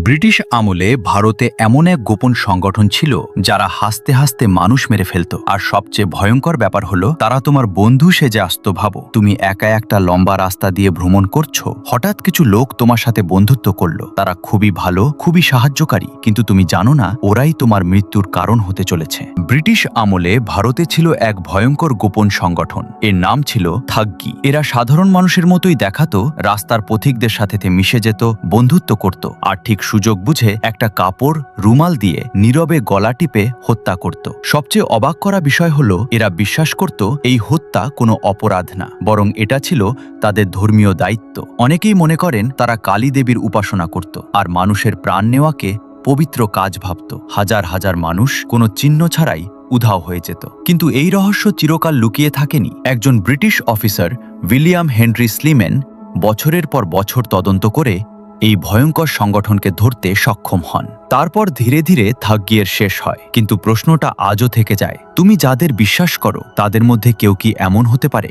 British আমলে ভারতে এমন এক গোপন সংগঠন ছিল যারা হাসতে হাসতে মানুষ মেরে ফেলত। আর সবচেয়ে ভয়ঙ্কর ব্যাপার হলো তারা তোমার বন্ধু সেজে আসতো। ভাবো, তুমি একা একটা লম্বা রাস্তা দিয়ে ভ্রমণ করছো, হঠাৎ কিছু লোক তোমার সাথে বন্ধুত্ব করলো। তারা খুবই ভালো, খুবই সাহায্যকারী, কিন্তু তুমি জানো না ওরাই তোমার মৃত্যুর কারণ হতে চলেছে। ব্রিটিশ আমলে ভারতে ছিল এক ভয়ঙ্কর গোপন সংগঠন। এর নাম ছিল থাগ্গি। এরা সাধারণ মানুষের মতোই দেখাতো, রাস্তার পথিকদের সাথে মিশে যেত, বন্ধুত্ব করত, আর ঠিক সুযোগ বুঝে একটা কাপড় রুমাল দিয়ে নীরবে গলা টিপে হত্যা করত। সবচেয়ে অবাক করা বিষয় হলো এরা বিশ্বাস করত এই হত্যা কোনো অপরাধ না, বরং এটা ছিল তাদের ধর্মীয় দায়িত্ব। অনেকেই মনে করেন তারা কালী দেবীর উপাসনা করত আর মানুষের প্রাণ নেওয়াকে পবিত্র কাজ ভাবত। হাজার হাজার মানুষ কোনো চিহ্ন ছাড়াই উধাও হয়ে যেত। কিন্তু এই রহস্য চিরকাল লুকিয়ে থাকেনি। একজন British officer William Henry Sleeman বছরের পর বছর তদন্ত করে এই ভয়ঙ্কর সংগঠনকে ধরতে সক্ষম হন। তারপর ধীরে ধীরে থাগ্গিয়ের শেষ হয়। কিন্তু প্রশ্নটা আজও থেকে যায়, তুমি যাদের বিশ্বাস করো তাদের মধ্যে কেউ কি এমন হতে পারে